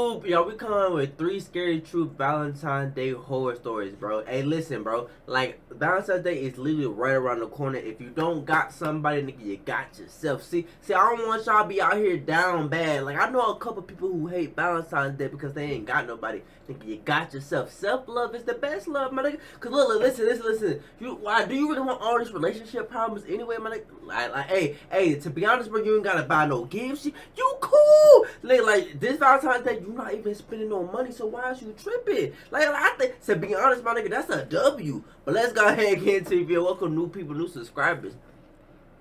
true, yo, we coming with 3 scary true Valentine's Day horror stories, bro. Hey, listen, bro. Like, Valentine's Day is literally right around the corner. If you don't got somebody, nigga, you got yourself. See, I don't want y'all to be out here down bad. Like, I know a couple people who hate Valentine's Day because they ain't got nobody. Nigga, you got yourself. Self-love is the best love, my nigga. Cause look, listen. Why do you really want all these relationship problems anyway, my nigga? Like, hey, to be honest, bro, you ain't gotta buy no gifts. You cool. Like this Valentine's Day, you not even spending no money, so why is you tripping? Like I think, to be honest, my nigga, that's a W. But let's go ahead and get into the video. Welcome new people, new subscribers.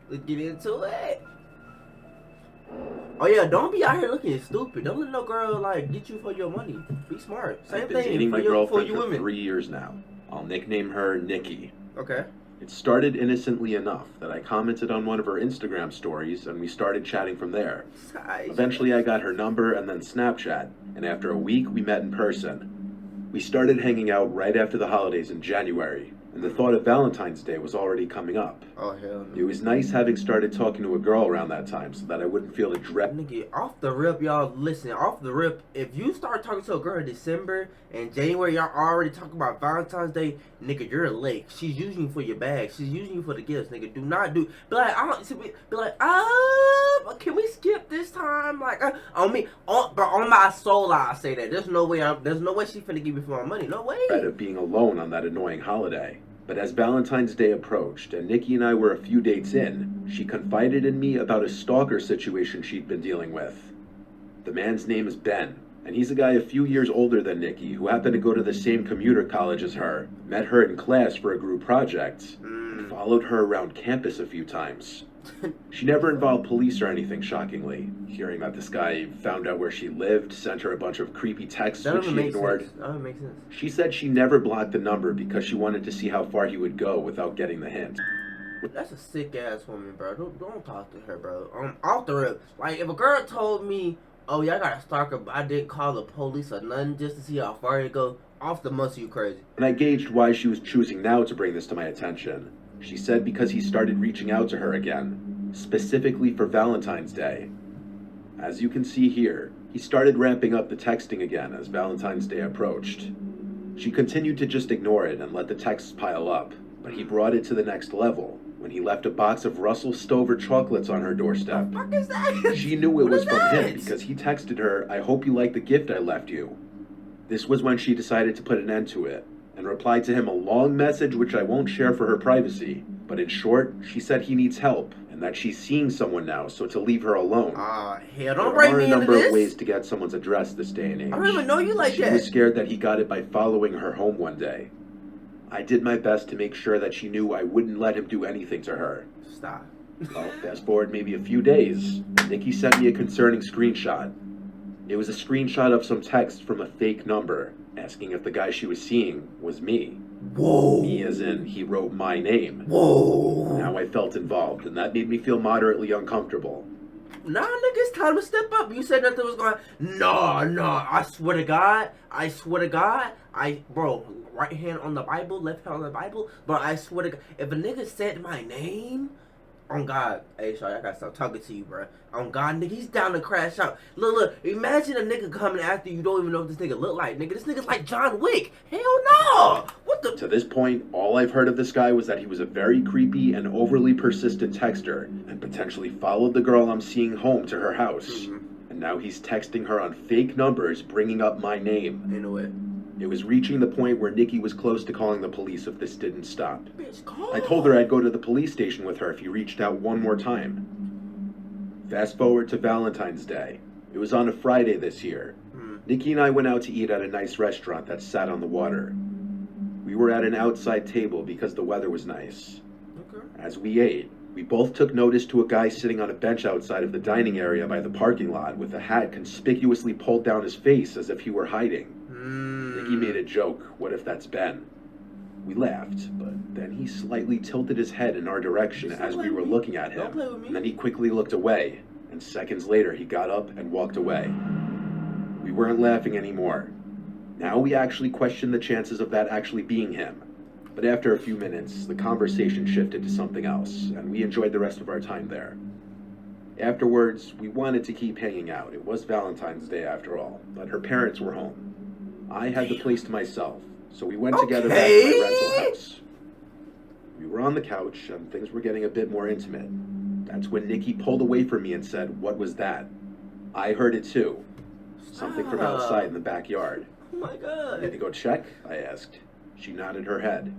Let's get into it. Oh yeah, don't be out here looking stupid. Don't let no girl like get you for your money. Be smart. Same I've been thing dating for my your girlfriend for for women. 3 years now. I'll nickname her Nikki. Okay. It started innocently enough that I commented on one of her Instagram stories and we started chatting from there. Eventually I got her number and then Snapchat, and after a week we met in person. We started hanging out right after the holidays in January, and the thought of Valentine's Day was already coming up. Oh hell no. It was nice having started talking to a girl around that time so that I wouldn't feel the dread. Nigga, off the rip, y'all, listen, off the rip, if you start talking to a girl in December and January, y'all already talking about Valentine's Day, nigga, you're late. She's using you for your bag. She's using you for the gifts, nigga. Do not do, be like, can we skip this time? Like, on me, but on my soul, I say that. There's no way she finna give me for my money. No way. Of being alone on that annoying holiday. But as Valentine's Day approached and Nikki and I were a few dates in, she confided in me about a stalker situation she'd been dealing with. The man's name is Ben, and he's a guy a few years older than Nikki who happened to go to the same commuter college as her, met her in class for a group project, and followed her around campus a few times. She never involved police or anything, shockingly. Hearing that this guy found out where she lived, sent her a bunch of creepy texts which she ignored. That doesn't make sense. She said she never blocked the number because she wanted to see how far he would go without getting the hint. That's a sick ass woman, bro. Don't talk to her, bro. Off the rip. Like, if a girl told me, oh yeah, I got a stalker, but I didn't call the police or nothing just to see how far it go, off the muscle, you crazy. And I gauged why she was choosing now to bring this to my attention. She said because he started reaching out to her again, specifically for Valentine's Day. As you can see here, he started ramping up the texting again as Valentine's Day approached. She continued to just ignore it and let the texts pile up, but he brought it to the next level when he left a box of Russell Stover chocolates on her doorstep. What the fuck is that? She knew it was from him because he texted her, "I hope you like the gift I left you." This was when she decided to put an end to it, and replied to him a long message which I won't share for her privacy. But in short, she said he needs help, and that she's seeing someone now, so to leave her alone. Hell, don't bring me into this. There are a number of ways to get someone's address this day and age. I don't even know you like that. She was scared that he got it by following her home one day. I did my best to make sure that she knew I wouldn't let him do anything to her. Stop. Well, fast forward maybe a few days, Nikki sent me a concerning screenshot. It was a screenshot of some text from a fake number, asking if the guy she was seeing was me. Whoa. Me as in, he wrote my name. Whoa. Now I felt involved, and that made me feel moderately uncomfortable. Nah, nigga, it's time to step up. You said nothing was going. No, I swear to God, bro, right hand on the Bible, left hand on the Bible, but I swear to God, if a nigga said my name, on God, hey, sorry, I gotta stop talking to you, bro. On God, nigga, he's down to crash out. Look, imagine a nigga coming after you, don't even know what this nigga look like, nigga. This nigga's like John Wick. Hell no! What the? To this point, all I've heard of this guy was that he was a very creepy and overly persistent texter, and potentially followed the girl I'm seeing home to her house. And now he's texting her on fake numbers, bringing up my name. Ain't no way. It was reaching the point where Nikki was close to calling the police if this didn't stop. Bitch, call. I told her I'd go to the police station with her if he reached out one more time. Fast forward to Valentine's Day. It was on a Friday this year. Nikki and I went out to eat at a nice restaurant that sat on the water. We were at an outside table because the weather was nice. Okay. As we ate, we both took notice to a guy sitting on a bench outside of the dining area by the parking lot with a hat conspicuously pulled down his face as if he were hiding. Nikki made a joke, "What if that's Ben?" We laughed, but then he slightly tilted his head in our direction as we were looking at him, and then he quickly looked away, and seconds later he got up and walked away. We weren't laughing anymore. Now we actually questioned the chances of that actually being him. But after a few minutes, the conversation shifted to something else, and we enjoyed the rest of our time there. Afterwards, we wanted to keep hanging out. It was Valentine's Day after all, but her parents were home. I had the place to myself, so we went together back to my rental house. We were on the couch, and things were getting a bit more intimate. That's when Nikki pulled away from me and said, "What was that?" I heard it too. Something from outside in the backyard. Oh my God. "Need to go check?" I asked. She nodded her head.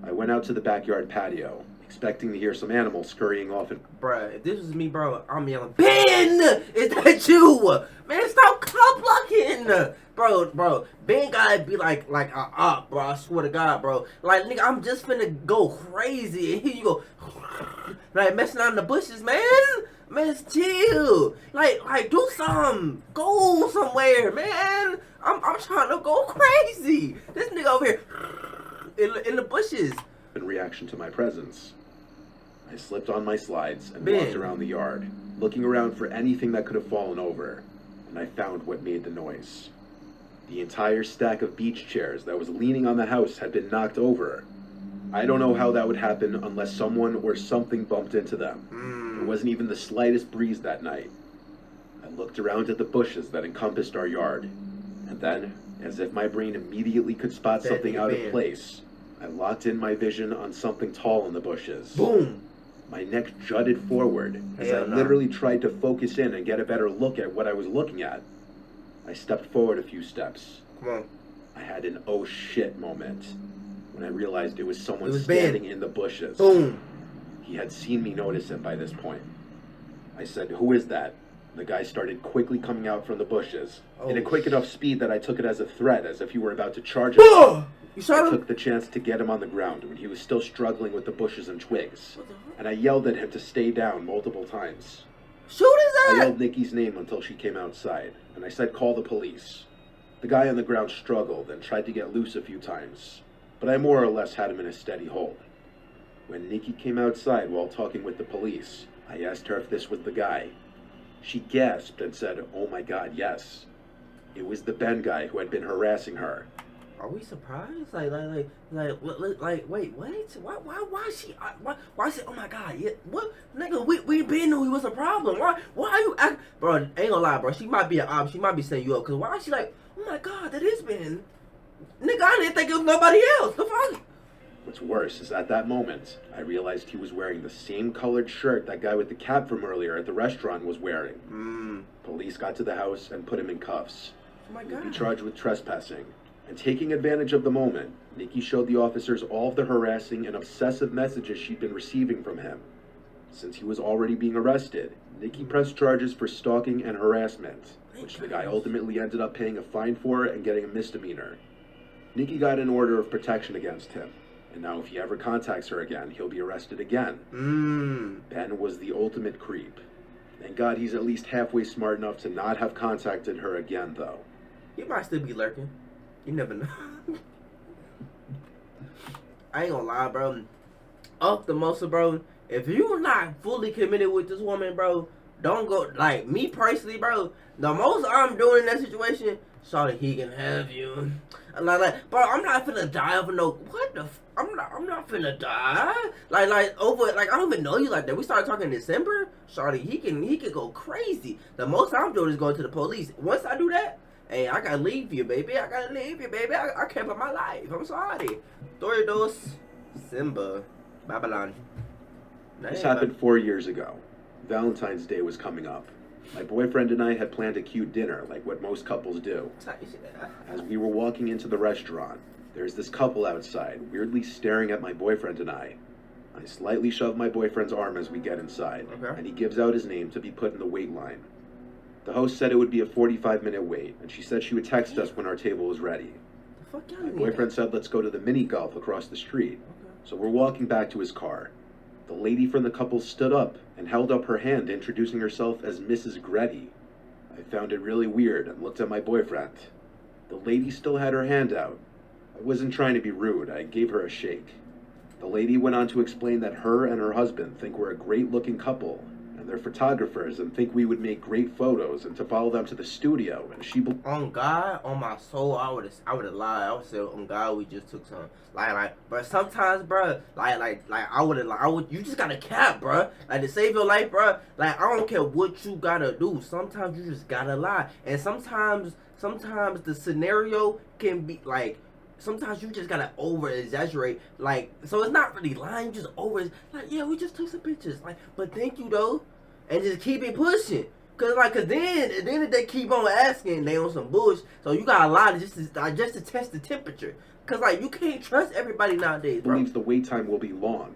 I went out to the backyard patio, expecting to hear some animals scurrying off. Bruh, if this was me, bro, I'm yelling, Ben! Is that you? Man, stop cup blocking! Bro, Ben gotta be like up, bro. I swear to God, bro. Like, nigga, I'm just finna go crazy, and here you go, like, messing out in the bushes, man. Man, chill. Like, do something. Go somewhere, man. I'm trying to go crazy. This nigga over here in the bushes. In reaction to my presence, I slipped on my slides and Ben. walked around the yard, looking around for anything that could have fallen over, and I found what made the noise. The entire stack of beach chairs that was leaning on the house had been knocked over. I don't know how that would happen unless someone or something bumped into them. There wasn't even the slightest breeze that night. I looked around at the bushes that encompassed our yard, and then, as if my brain immediately could spot something out of place, I locked in my vision on something tall in the bushes. Boom! My neck jutted forward as I literally tried to focus in and get a better look at what I was looking at. I stepped forward a few steps. Come on. I had an oh shit moment when I realized it was someone Ben. standing in the bushes. Boom! He had seen me notice him by this point. I said, "Who is that?" The guy started quickly coming out from the bushes, in a quick enough speed that I took it as a threat, as if he were about to charge him. You shot I him? took the chance to get him on the ground when he was still struggling with the bushes and twigs, and I yelled at him to stay down multiple times. Shoot his I ass! yelled Nikki's name until she came outside, and I said, "Call the police." The guy on the ground struggled and tried to get loose a few times, but I more or less had him in a steady hold. When Nikki came outside while talking with the police, I asked her if this was the guy. She gasped and said, "Oh my God, yes." It was the Ben guy who had been harassing her. Are we surprised? Like, wait, what? Why is she? Why is she? Oh my God, yeah, what, nigga? We been knew he was a problem. Why are you act, bro? Ain't gonna lie, bro. She might be an op. She might be setting you up. Cause why is she like? Oh my God, that is Ben. Nigga, I didn't think it was nobody else. The fuck? What's worse is at that moment, I realized he was wearing the same colored shirt that guy with the cap from earlier at the restaurant was wearing. Police got to the house and put him in cuffs. Oh my He would be God. charged with trespassing. And taking advantage of the moment, Nikki showed the officers all of the harassing and obsessive messages she'd been receiving from him. Since he was already being arrested, Nikki pressed charges for stalking and harassment, which the guy ultimately ended up paying a fine for and getting a misdemeanor. Nikki got an order of protection against him, and now if he ever contacts her again, he'll be arrested again. Ben was the ultimate creep. Thank God he's at least halfway smart enough to not have contacted her again, though. He might still be lurking. You never know. I ain't gonna lie, bro. Off the muscle, bro. If you're not fully committed with this woman, bro, don't go. Like me personally, bro. The most I'm doing in that situation, sorry, he can have you. Like, bro, I'm not finna die over no. What the? I'm not finna die. Like over. Like I don't even know you like that. We started talking in December. Sorry, he can go crazy. The most I'm doing is going to the police. Once I do that. Hey, I gotta leave you, baby. I can't put my life. I'm sorry. Story dos Simba. Babylon. This happened 4 years ago. Valentine's Day was coming up. My boyfriend and I had planned a cute dinner, like what most couples do. As we were walking into the restaurant, there's this couple outside, weirdly staring at my boyfriend and I. I slightly shove my boyfriend's arm as we get inside, and he gives out his name to be put in the wait line. The host said it would be a 45-minute wait, and she said she would text us when our table was ready. My boyfriend said let's go to the mini golf across the street, so we're walking back to his car. The lady from the couple stood up and held up her hand, introducing herself as Mrs. Gretty. I found it really weird and looked at my boyfriend. The lady still had her hand out. I wasn't trying to be rude, I gave her a shake. The lady went on to explain that her and her husband think we're a great-looking couple, and and they're photographers and think we would make great photos and to follow them to the studio, and she... On God, on my soul, I would have lied. I would say, on God, we just took some. But sometimes, bro, you just gotta cap, bro. Like, to save your life, bro. Like, I don't care what you gotta do. Sometimes you just gotta lie, and sometimes the scenario can be like. Sometimes you just gotta over exaggerate, like, so it's not really lying, just over, like, yeah, we just took some pictures, like, but thank you though, and just keep it pushing, cause then if they keep on asking, they on some bullshit, so you gotta lie just to test the temperature, cause like you can't trust everybody nowadays, bro. Believes the wait time will be long.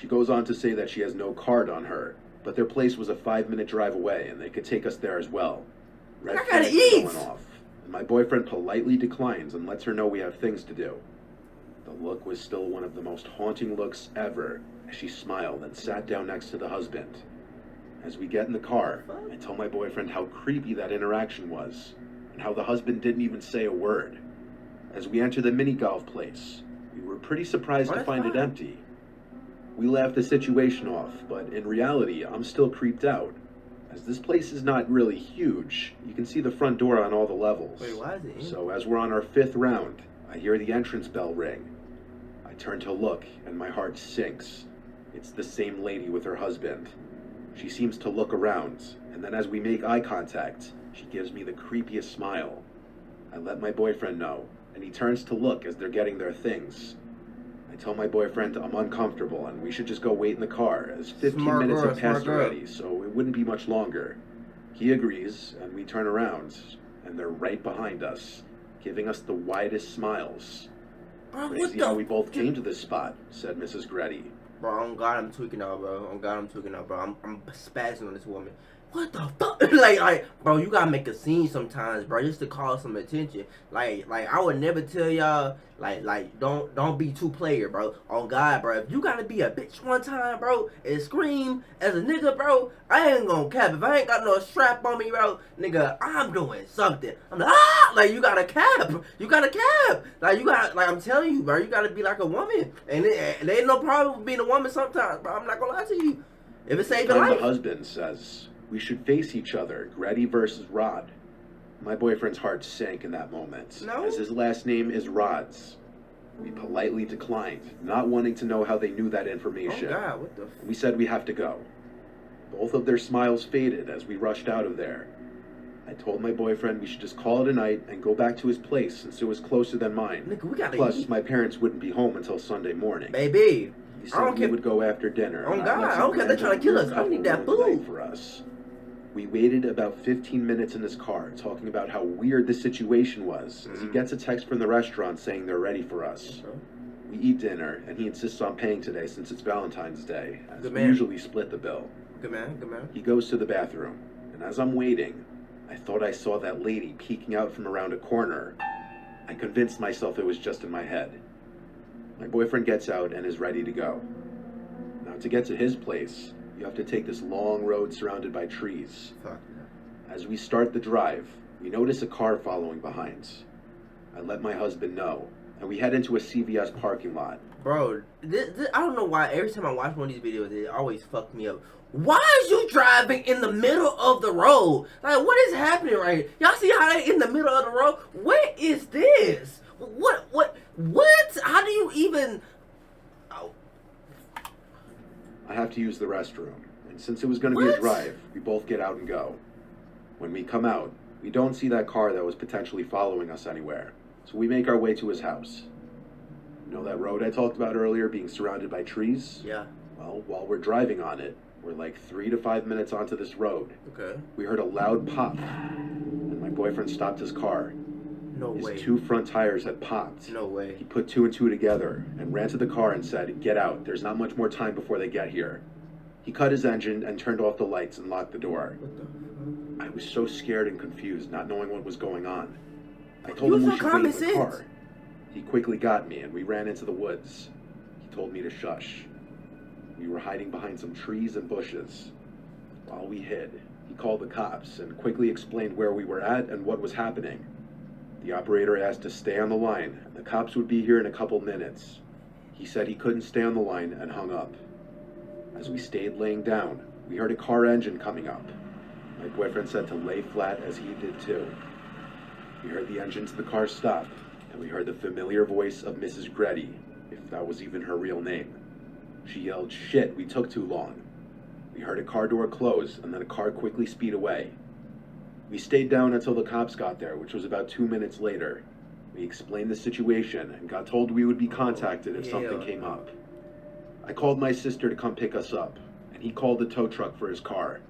She goes on to say that she has no card on her, but their place was a 5-minute drive away, and they could take us there as well. I gotta eat. Going off. My boyfriend politely declines and lets her know we have things to do. The look was still one of the most haunting looks ever as she smiled and sat down next to the husband. As we get in the car, I tell my boyfriend how creepy that interaction was and how the husband didn't even say a word. As we enter the mini golf place, we were pretty surprised to find it empty. We laughed the situation off, but in reality, I'm still creeped out. As this place is not really huge, you can see the front door on all the levels. Wait, why is it empty? So as we're on our 5th round, I hear the entrance bell ring. I turn to look, and my heart sinks. It's the same lady with her husband. She seems to look around, and then as we make eye contact, she gives me the creepiest smile. I let my boyfriend know, and he turns to look as they're getting their things. I tell my boyfriend I'm uncomfortable and we should just go wait in the car, as 15 minutes have passed already, so it wouldn't be much longer. He agrees, and we turn around, and they're right behind us, giving us the widest smiles. Bro, Crazy how we both came to this spot, said Mrs. Gretty. Bro, on God, I'm tweaking out, bro. On God, I'm tweaking out, bro. I'm spazzing on this woman. What the fuck? like, bro, you gotta make a scene sometimes, bro, just to call some attention. Like, I would never tell y'all, don't be too player, bro. On God, bro, if you gotta be a bitch one time, bro, and scream as a nigga, bro, I ain't gonna cap. If I ain't got no strap on me, bro, nigga, I'm doing something. I'm like, like, you gotta cap. You gotta cap. Like, you gotta, like, I'm telling you, bro, you gotta be like a woman. And there ain't no problem with being a woman sometimes, bro. I'm not gonna lie to you. If it saves your life. The husband says, we should face each other, Gretty versus Rod. My boyfriend's heart sank in that moment, as his last name is Rods. We politely declined, not wanting to know how they knew that information. Oh God, what the we said we have to go. Both of their smiles faded as we rushed out of there. I told my boyfriend we should just call it a night and go back to his place since it was closer than mine. Nigga, we gotta Plus, eat. my parents wouldn't be home until Sunday morning. Baby, He said we would go after dinner. Oh God, I don't care if they're trying to kill us. I need that food. For us. We waited about 15 minutes in his car, talking about how weird the situation was, as he gets a text from the restaurant saying they're ready for us. We eat dinner, and he insists on paying today since it's Valentine's Day, as we usually split the bill. Good man, good man. He goes to the bathroom, and as I'm waiting, I thought I saw that lady peeking out from around a corner. I convinced myself it was just in my head. My boyfriend gets out and is ready to go. Now, to get to his place, you have to take this long road surrounded by trees. As we start the drive, we notice a car following behind. I let my husband know, and we head into a CVS parking lot. Bro, I don't know why every time I watch one of these videos, it always fucks me up. Why is you driving in the middle of the road? Like, what is happening right here? Y'all see how they in the middle of the road? What is this? What? How do you even... Oh. I have to use the restroom, and since it was going to be a drive, we both get out and go. When we come out, we don't see that car that was potentially following us anywhere, so we make our way to his house. You know that road I talked about earlier being surrounded by trees? Yeah. Well, while we're driving on it, we're like 3 to 5 minutes onto this road. Okay. We heard a loud pop, and my boyfriend stopped his car. No way. His 2 front tires had popped. No way. He put 2 and 2 together and ran to the car and said, "Get out, there's not much more time before they get here." He cut his engine and turned off the lights and locked the door. What the... I was so scared and confused, not knowing what was going on. I told him we should wait in the car. He quickly got me and we ran into the woods. He told me to shush. We were hiding behind some trees and bushes. While we hid, he called the cops and quickly explained where we were at and what was happening. The operator asked to stay on the line, and the cops would be here in a couple minutes. He said he couldn't stay on the line and hung up. As we stayed laying down, We heard a car engine coming up. My boyfriend said to lay flat as he did too. We heard the engine to the car stop, and we heard the familiar voice of Mrs. Gretty, if that was even her real name. She yelled, "Shit, we took too long." We heard a car door close, and then a car quickly speed away. We stayed down until the cops got there, which was about 2 minutes later. We explained the situation and got told we would be contacted if something came up. I called my sister to come pick us up, and he called the tow truck for his car.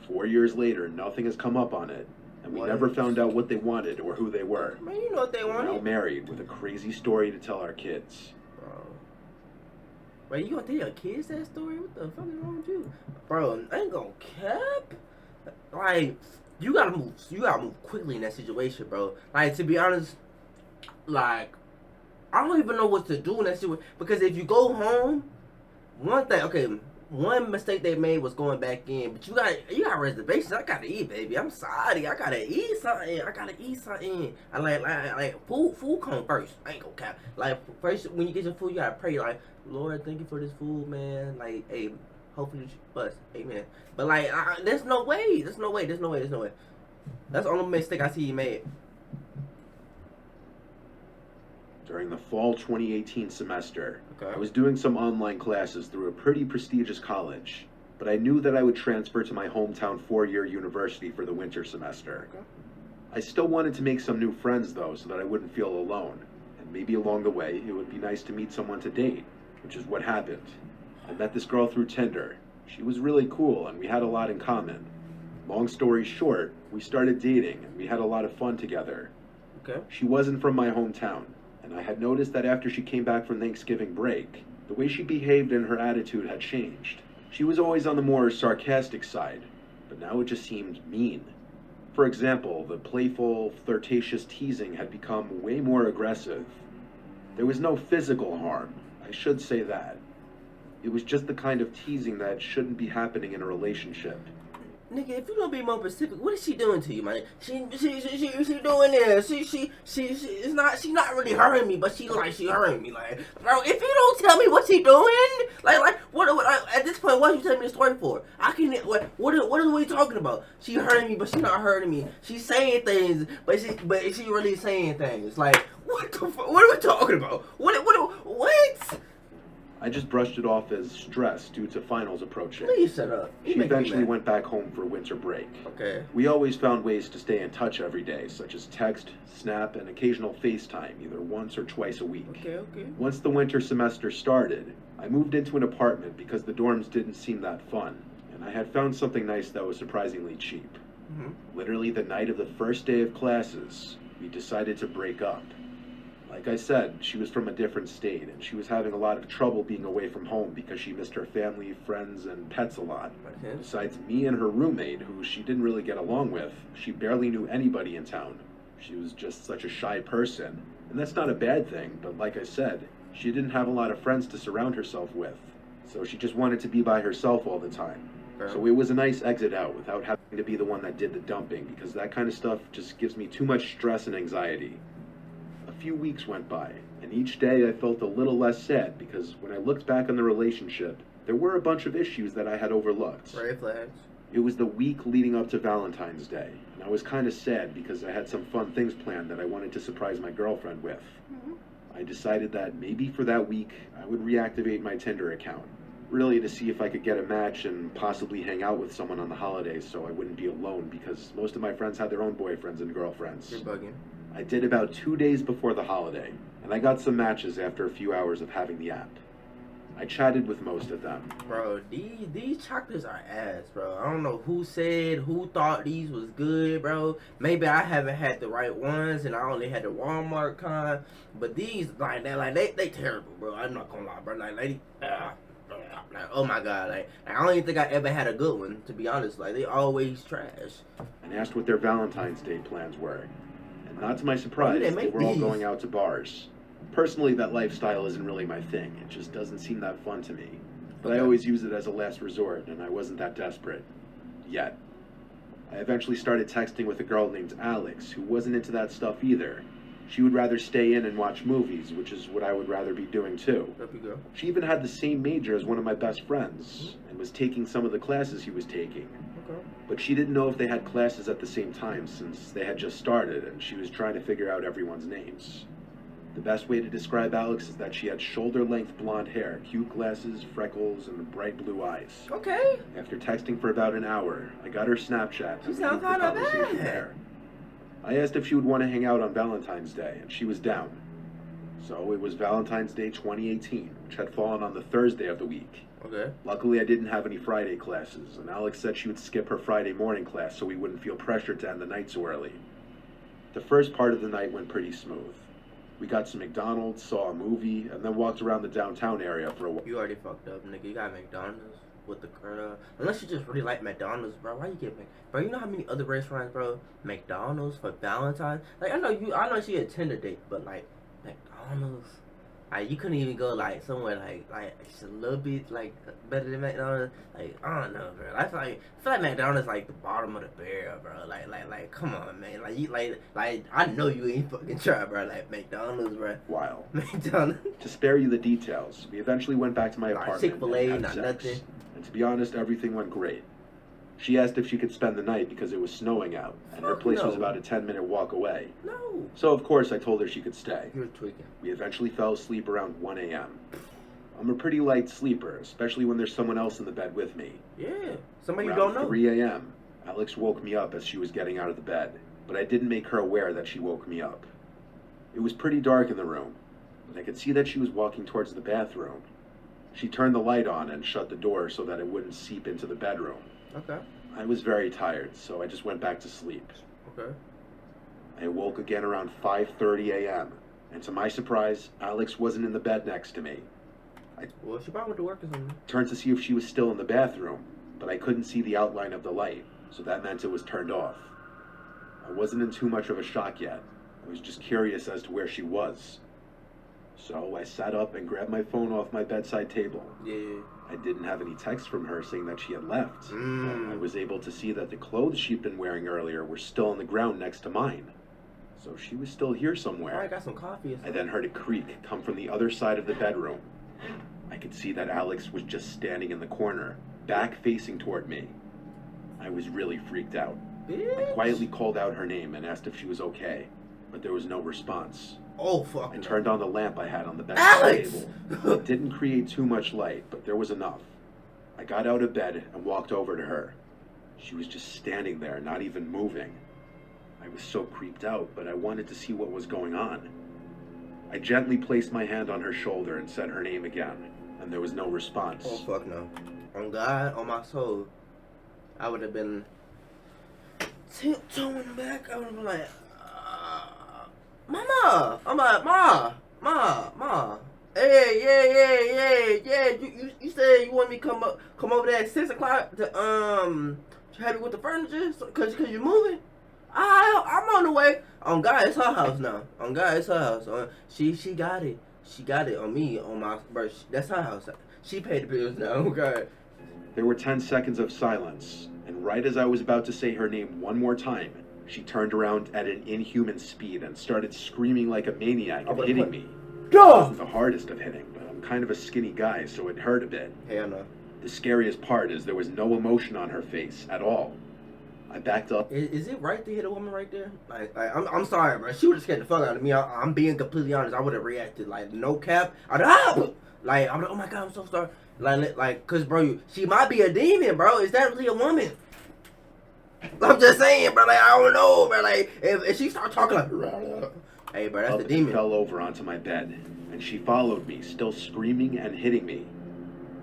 4 years later, nothing has come up on it, and we never found out what they wanted or who they were. Man, you know what they We're wanted. now married with a crazy story to tell our kids. Wait, you gonna tell your kids that story? What the fuck is wrong with you? Bro, I ain't gonna cap. Like, you gotta move quickly in that situation, bro. Like, to be honest, like, I don't even know what to do in that situation. Because if you go home, one mistake they made was going back in. But you got reservations. I gotta eat, baby. I'm sorry. I gotta eat something. I like food come first. I ain't gonna cap. Like, first, when you get your food, you gotta pray, like, Lord, thank you for this food, man. Like, hey, hopefully you bust. Amen. But, like, there's no way. That's the only mistake I see you made. During the fall 2018 semester, Okay. I was doing some online classes through a pretty prestigious college, but I knew that I would transfer to my hometown 4-year university for the winter semester. Okay. I still wanted to make some new friends, though, so that I wouldn't feel alone, and maybe along the way it would be nice to meet someone to date, which is what happened. I met this girl through Tinder. She was really cool, and we had a lot in common. Long story short, we started dating, and we had a lot of fun together. Okay. She wasn't from my hometown, and I had noticed that after she came back from Thanksgiving break, the way she behaved and her attitude had changed. She was always on the more sarcastic side, but now it just seemed mean. For example, the playful, flirtatious teasing had become way more aggressive. There was no physical harm, I should say that. It was just the kind of teasing that shouldn't be happening in a relationship. Nigga, if you don't be more specific, what is she doing to you, man? She doing this. She not really hurting me, but she hurting me. Like, bro, if you don't tell me what she doing, what at this point, what are you telling me the story for? What are we talking about? She hurting me, but she not hurting me. She's saying things, but she really saying things. Like, what the fuck? What are we talking about? What? I just brushed it off as stress due to finals approaching. Please shut up. She eventually went back home for winter break. Okay. We always found ways to stay in touch every day, such as text, Snap, and occasional FaceTime, either once or twice a week. Okay. Once the winter semester started, I moved into an apartment because the dorms didn't seem that fun, and I had found something nice that was surprisingly cheap. Literally the night of the first day of classes, we decided to break up. Like I said, she was from a different state, and she was having a lot of trouble being away from home because she missed her family, friends, and pets a lot. Besides me and her roommate, who she didn't really get along with, she barely knew anybody in town. She was just such a shy person, and that's not a bad thing, but like I said, she didn't have a lot of friends to surround herself with, so she just wanted to be by herself all the time. So it was a nice exit out without having to be the one that did the dumping, because that kind of stuff just gives me too much stress and anxiety. A few weeks went by, and each day I felt a little less sad because when I looked back on the relationship, there were a bunch of issues that I had overlooked. Red flags. It was the week leading up to Valentine's Day, and I was kind of sad because I had some fun things planned that I wanted to surprise my girlfriend with. I decided that maybe for that week, I would reactivate my Tinder account, really to see if I could get a match and possibly hang out with someone on the holidays so I wouldn't be alone because most of my friends had their own boyfriends and girlfriends. You're bugging. I did about 2 days before the holiday, and I got some matches after a few hours of having the app. I chatted with most of them. Bro, these chocolates are ass, bro. I don't know who thought these was good, bro. Maybe I haven't had the right ones, and I only had the Walmart kind. But these, they terrible, bro. I'm not gonna lie, bro. Oh my god, I don't even think I ever had a good one, to be honest. Like, they always trash. And asked what their Valentine's Day plans were. And not to my surprise, they were all going out to bars. Personally, that lifestyle isn't really my thing. It just doesn't seem that fun to me. But I always use it as a last resort, and I wasn't that desperate. Yet. I eventually started texting with a girl named Alex, who wasn't into that stuff either. She would rather stay in and watch movies, which is what I would rather be doing too. Happy girl. She even had the same major as one of my best friends, and was taking some of the classes he was taking. Okay. But she didn't know if they had classes at the same time since they had just started, and she was trying to figure out everyone's names. The best way to describe Alex is that she had shoulder-length blonde hair, cute glasses, freckles, and bright blue eyes. Okay. After texting for about an hour, I got her Snapchat She and sounds moved the kinda conversation bad. there. I asked if she would want to hang out on Valentine's Day, and she was down. So it was Valentine's Day 2018, which had fallen on the Thursday of the week. Okay. Luckily, I didn't have any Friday classes, and Alex said she would skip her Friday morning class so we wouldn't feel pressured to end the night so early. The first part of the night went pretty smooth. We got some McDonald's, saw a movie, and then walked around the downtown area for a while. You already fucked up, nigga. You got McDonald's with the unless you just really like McDonald's, bro. Why you get bro? You know how many other restaurants, bro? McDonald's for Valentine's. Like I know she had Tinder date, but like McDonald's. Like you couldn't even go like somewhere like just a little bit like better than McDonald's. Like I don't know, bro. I feel like McDonald's like the bottom of the barrel, bro. Like come on, man. Like you like I know you ain't fucking try, bro. Like McDonald's, bro. While McDonald's. to spare you the details, we eventually went back to my apartment. Chick-fil-A, and not had sex. nothing. And to be honest, everything went great. She asked if she could spend the night because it was snowing out, and her Fuck place was no. about a 10-minute walk away. No. So of course I told her she could stay. You're tweaking. We eventually fell asleep around 1 a.m. I'm a pretty light sleeper, especially when there's someone else in the bed with me. Yeah. Somebody you Around don't know. 3 a.m., Alex woke me up as she was getting out of the bed, but I didn't make her aware that she woke me up. It was pretty dark in the room, but I could see that she was walking towards the bathroom. She turned the light on and shut the door so that it wouldn't seep into the bedroom. Okay. I was very tired, so I just went back to sleep. Okay. I awoke again around 5:30 a.m., and to my surprise, Alex wasn't in the bed next to me. Well, she probably went to work or something. Turned to see if she was still in the bathroom, but I couldn't see the outline of the light, so that meant it was turned off. I wasn't in too much of a shock yet. I was just curious as to where she was. So I sat up and grabbed my phone off my bedside table. Yeah. I didn't have any text from her saying that she had left. Mm. I was able to see that the clothes she'd been wearing earlier were still on the ground next to mine. So she was still here somewhere. I got some coffee or something. I then heard a creak come from the other side of the bedroom. I could see that Alex was just standing in the corner, back facing toward me. I was really freaked out. Bitch. I quietly called out her name and asked if she was okay, but there was no response. Oh, fuck. I turned on the lamp I had on the bedside Alex! table. It didn't create too much light, but there was enough. I got out of bed and walked over to her. She was just standing there, not even moving. I was so creeped out, but I wanted to see what was going on. I gently placed my hand on her shoulder and said her name again, and there was no response. Oh, fuck no. On God, on my soul, I would have been tiptoeing back. I would have been like, Mama! I'm like, Ma! Hey, yeah. You said you want me to come over there at 6 o'clock to help you with the furniture, cause you're moving. I'm on the way. On God, it's her house now. On God, it's her house. She got it. She got it on me, on my birth. That's her house. She paid the bills now. Oh God. There were 10 seconds of silence, and right as I was about to say her name one more time, she turned around at an inhuman speed and started screaming like a maniac and hitting me. It wasn't the hardest of hitting, but I'm kind of a skinny guy, so it hurt a bit. Hell no. The scariest part is there was no emotion on her face at all. I backed up. Is it right to hit a woman right there? Like I'm sorry, bro. She would have scared the fuck out of me. I'm being completely honest. I would have reacted like no cap. I'm like, oh my God, I'm so sorry. Like, cause bro, she might be a demon, bro. Is that really a woman? I'm just saying, bro. Like, I don't know, bro. Like, if she start talking like, hey, bro, that's the demon. I fell over onto my bed, and she followed me, still screaming and hitting me.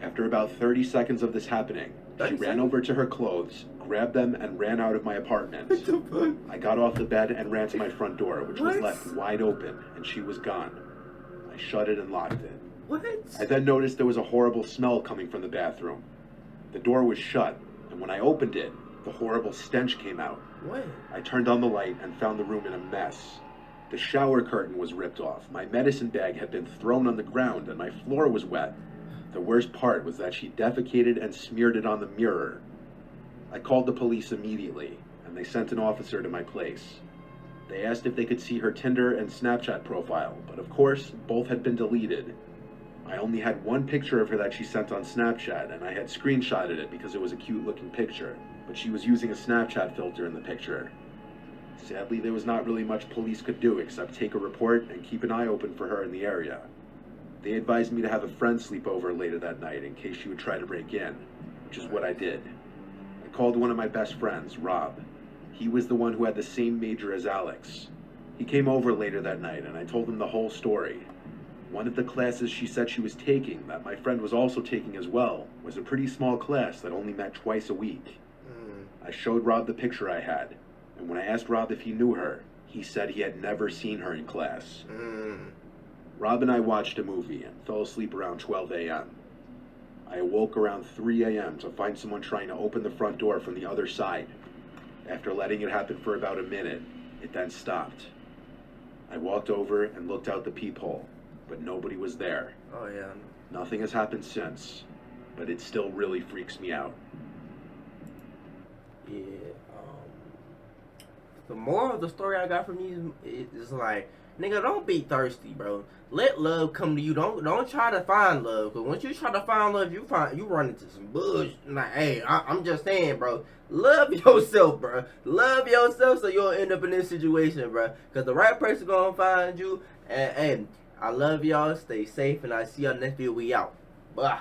After about 30 seconds of this happening, she ran over to her clothes, grabbed them, and ran out of my apartment. What the fuck? I got off the bed and ran to my front door, which was What? left wide open, and she was gone. I shut it and locked it. What? I then noticed there was a horrible smell coming from the bathroom. The door was shut, and when I opened it, the horrible stench came out. What? I turned on the light and found the room in a mess. The shower curtain was ripped off, my medicine bag had been thrown on the ground, and my floor was wet. The worst part was that she defecated and smeared it on the mirror. I called the police immediately, and they sent an officer to my place. They asked if they could see her Tinder and Snapchat profile, but of course, both had been deleted. I only had one picture of her that she sent on Snapchat, and I had screenshotted it because it was a cute looking picture, but she was using a Snapchat filter in the picture. Sadly, there was not really much police could do except take a report and keep an eye open for her in the area. They advised me to have a friend sleep over later that night in case she would try to break in, which is what I did. I called one of my best friends, Rob. He was the one who had the same major as Alex. He came over later that night and I told him the whole story. One of the classes she said she was taking, that my friend was also taking as well, was a pretty small class that only met twice a week. I showed Rob the picture I had, and when I asked Rob if he knew her, he said he had never seen her in class. Rob and I watched a movie and fell asleep around 12 a.m. I awoke around 3 a.m. to find someone trying to open the front door from the other side. After letting it happen for about a minute, it then stopped. I walked over and looked out the peephole, but nobody was there. Oh, yeah. Nothing has happened since, but it still really freaks me out. Yeah. The moral of the story I got from these is like, nigga, don't be thirsty, bro. Let love come to you. Don't try to find love. Cause once you try to find love, you run into some bullshit. Like, hey, I'm just saying, bro. Love yourself, bro. Love yourself, so you'll end up in this situation, bro. Cause the right person gonna find you. And I love y'all. Stay safe, and I see y'all next video. We out. Bye.